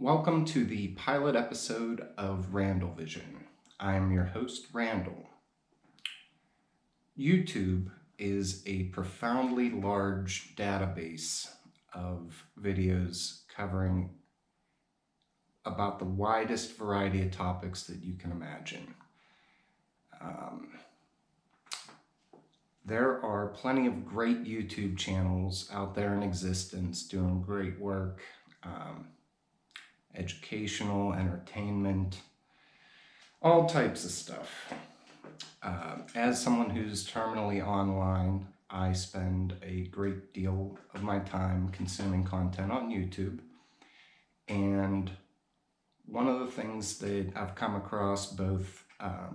Welcome to the pilot episode of Randall Vision. I am your host, Randall. YouTube is a profoundly large database of videos covering about the widest variety of topics that you can imagine. There are plenty of great YouTube channels out there in existence doing great work. Educational, entertainment, all types of stuff. As someone who's terminally online, I spend a great deal of my time consuming content on YouTube. And one of the things that I've come across both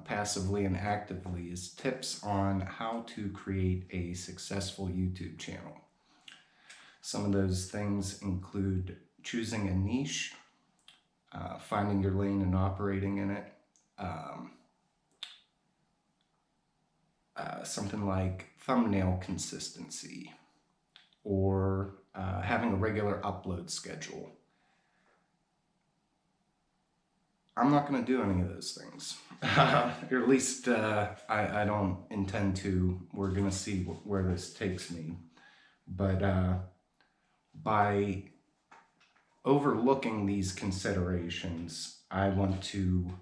passively and actively is tips on how to create a successful YouTube channel. Some of those things include choosing a niche, finding your lane and operating in it. Something like thumbnail consistency or having a regular upload schedule. I'm not going to do any of those things, or at least I don't intend to. We're going to see where this takes me. But by overlooking these considerations, I want to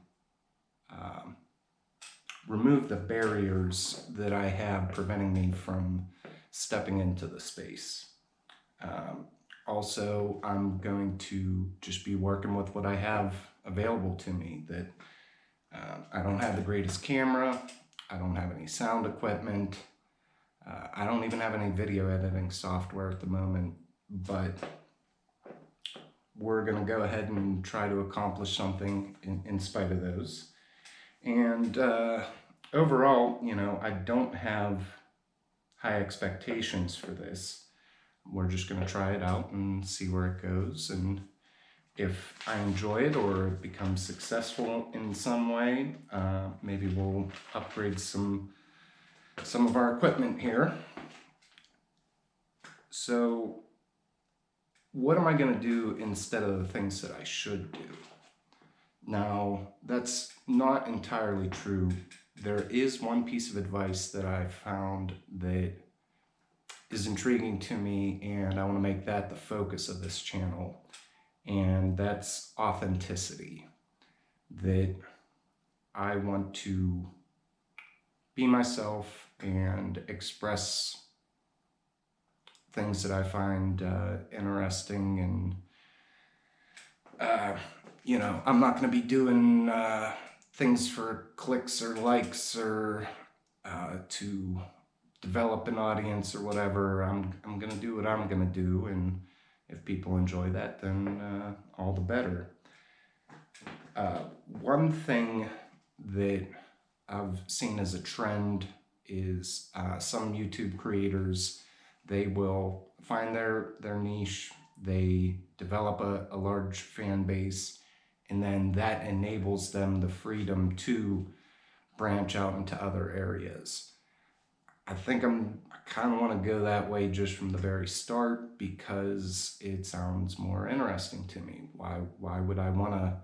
remove the barriers that I have preventing me from stepping into the space. Also, I'm going to just be working with what I have available to me. That I don't have the greatest camera, I don't have any sound equipment, I don't even have any video editing software at the moment, but we're going to go ahead and try to accomplish something in spite of those. And overall, I don't have high expectations for this. We're just going to try it out and see where it goes. And if I enjoy it or it becomes successful in some way, maybe we'll upgrade some of our equipment here. So what am I going to do instead of the things that I should do? Now, that's not entirely true. There is one piece of advice that I found that is intriguing to me, and I want to make that the focus of this channel, and that's authenticity. That I want to be myself and express things that I find interesting, and I'm not going to be doing things for clicks or likes or to develop an audience or whatever. I'm going to do what I'm going to do, and if people enjoy that, then all the better. One thing that I've seen as a trend is some YouTube creators, they will find their niche, they develop a large fan base, and then that enables them the freedom to branch out into other areas. I think I kind of want to go that way just from the very start because it sounds more interesting to me. Why would I want to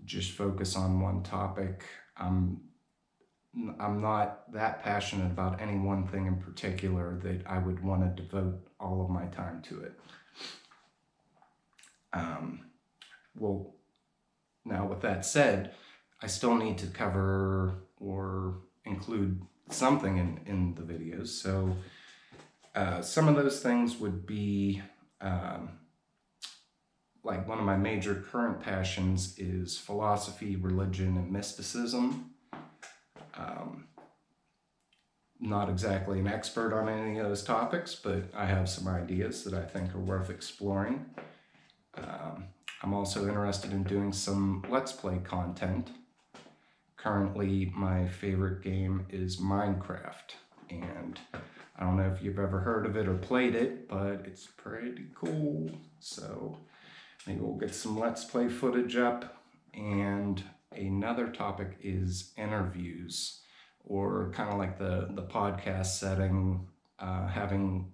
just focus on one topic? I'm not that passionate about any one thing in particular that I would want to devote all of my time to it. Well, now with that said, I still need to cover or include something in the videos. So some of those things would be like one of my major current passions is philosophy, religion, and mysticism. Not exactly an expert on any of those topics, but I have some ideas that I think are worth exploring. I'm also interested in doing some Let's Play content. Currently, my favorite game is Minecraft, and I don't know if you've ever heard of it or played it, but it's pretty cool. So maybe we'll get some Let's Play footage up. And another topic is interviews, or kind of like the podcast setting, having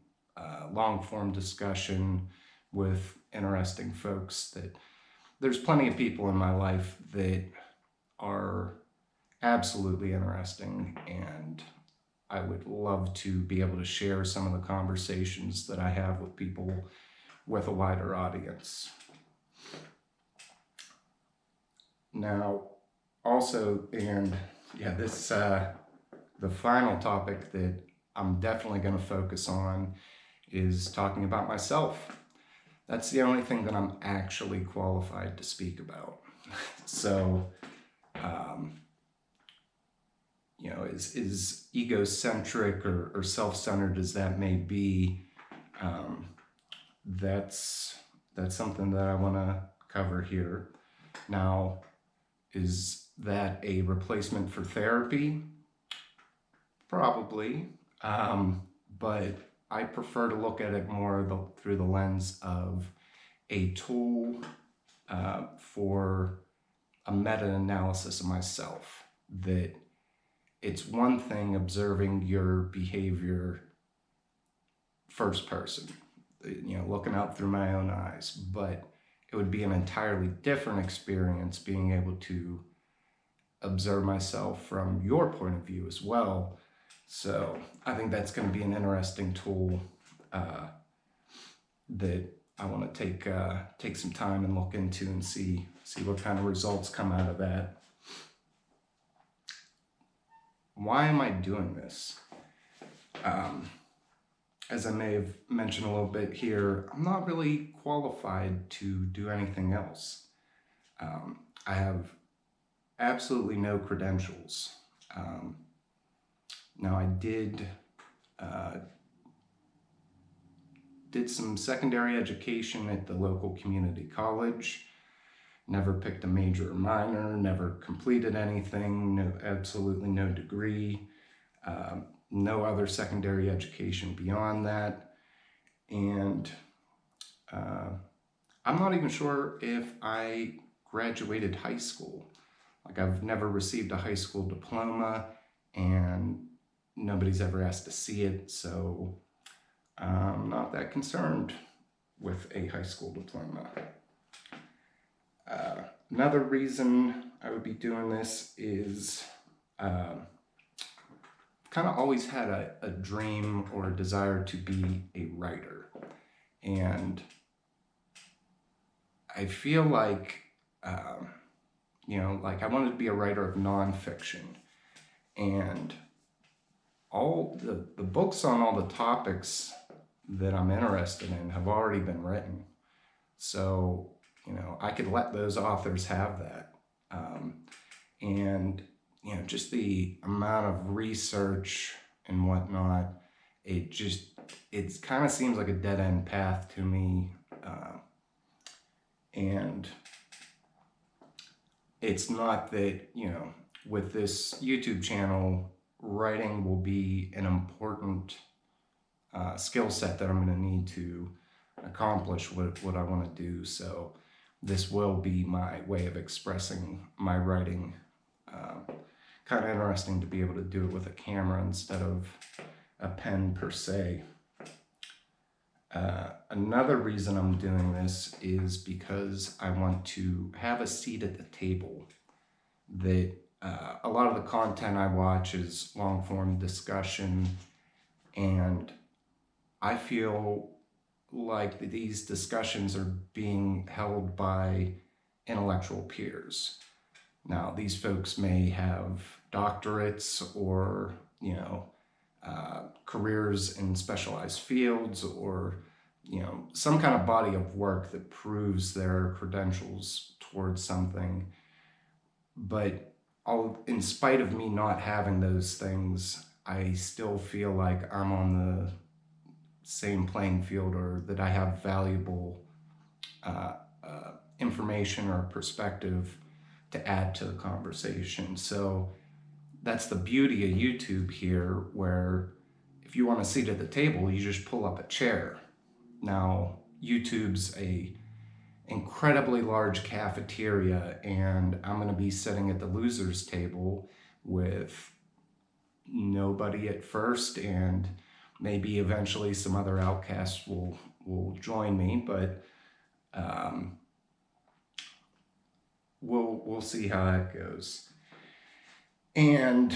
long-form discussion with interesting folks that there's plenty of people in my life that are absolutely interesting, and I would love to be able to share some of the conversations that I have with people with a wider audience. Now, also, and yeah, this the final topic that I'm definitely going to focus on is talking about myself. That's the only thing that I'm actually qualified to speak about. So, you know, as egocentric or self-centered as that may be, that's something that I want to cover here. Now, is that a replacement for therapy? Probably, but I prefer to look at it more through the lens of a tool for a meta-analysis of myself. That it's one thing observing your behavior first person, you know, looking out through my own eyes, but it would be an entirely different experience being able to observe myself from your point of view as well. So I think that's going to be an interesting tool that I want to take some time and look into and see what kind of results come out of that. Why am I doing this? As I may have mentioned a little bit here, I'm not really qualified to do anything else. I have absolutely no credentials. Now, I did some secondary education at the local community college. Never picked a major or minor, never completed anything, absolutely no degree, no other secondary education beyond that. And I'm not even sure if I graduated high school. Like, I've never received a high school diploma, and nobody's ever asked to see it, so I'm not that concerned with a high school diploma. Another reason I would be doing this is kind of always had a dream or a desire to be a writer. And I feel like, you know, like I wanted to be a writer of nonfiction. And all the books on all the topics that I'm interested in have already been written. So, you know, I could let those authors have that. And, you know, just the amount of research and whatnot, it kind of seems like a dead end path to me. And it's not that, you know, with this YouTube channel, writing will be an important skill set that I'm going to need to accomplish what I want to do. So this will be my way of expressing my writing. Kind of interesting to be able to do it with a camera instead of a pen per se. Another reason I'm doing this is because I want to have a seat at the table. That a lot of the content I watch is long-form discussion, and I feel like these discussions are being held by intellectual peers. Now, these folks may have doctorates or, you know, careers in specialized fields, or, you know, some kind of body of work that proves their credentials towards something. But in spite of me not having those things, I still feel like I'm on the same playing field, or that I have valuable information or perspective to add to the conversation. So that's the beauty of YouTube here, where if you want a seat at the table, you just pull up a chair. Now, YouTube's a incredibly large cafeteria, and I'm going to be sitting at the loser's table with nobody at first, and maybe eventually some other outcasts will join me, but we'll see how that goes. And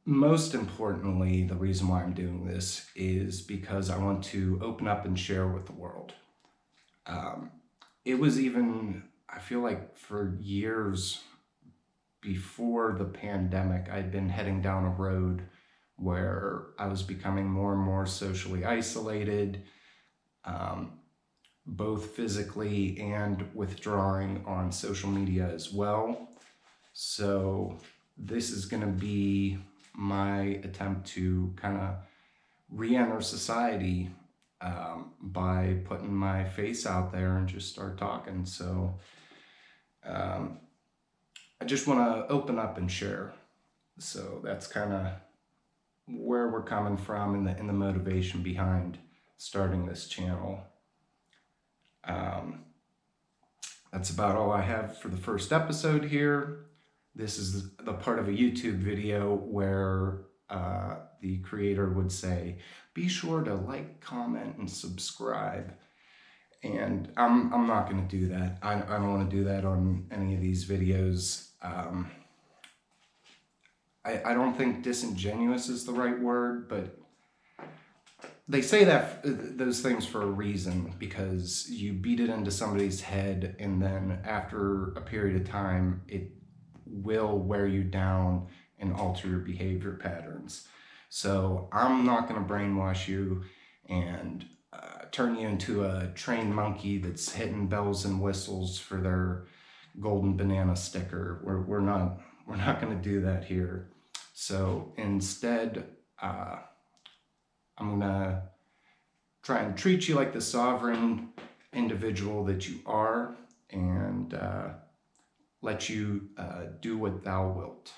most importantly, the reason why I'm doing this is because I want to open up and share with the world. It was even, I feel like for years before the pandemic, I'd been heading down a road where I was becoming more and more socially isolated, both physically and withdrawing on social media as well. So this is going to be my attempt to kind of re-enter society by putting my face out there and just start talking. So I just want to open up and share. So that's kind of where we're coming from in the motivation behind starting this channel. That's about all I have for the first episode here. This is the part of a YouTube video where the creator would say, be sure to like, comment, and subscribe. And I'm not going to do that. I don't want to do that on any of these videos. I don't think disingenuous is the right word, but they say that those things for a reason, because you beat it into somebody's head, and then after a period of time, it will wear you down and alter your behavior patterns. So I'm not going to brainwash you and turn you into a trained monkey that's hitting bells and whistles for their golden banana sticker. We're not going to do that here. So instead, I'm going to try and treat you like the sovereign individual that you are, and let you do what thou wilt.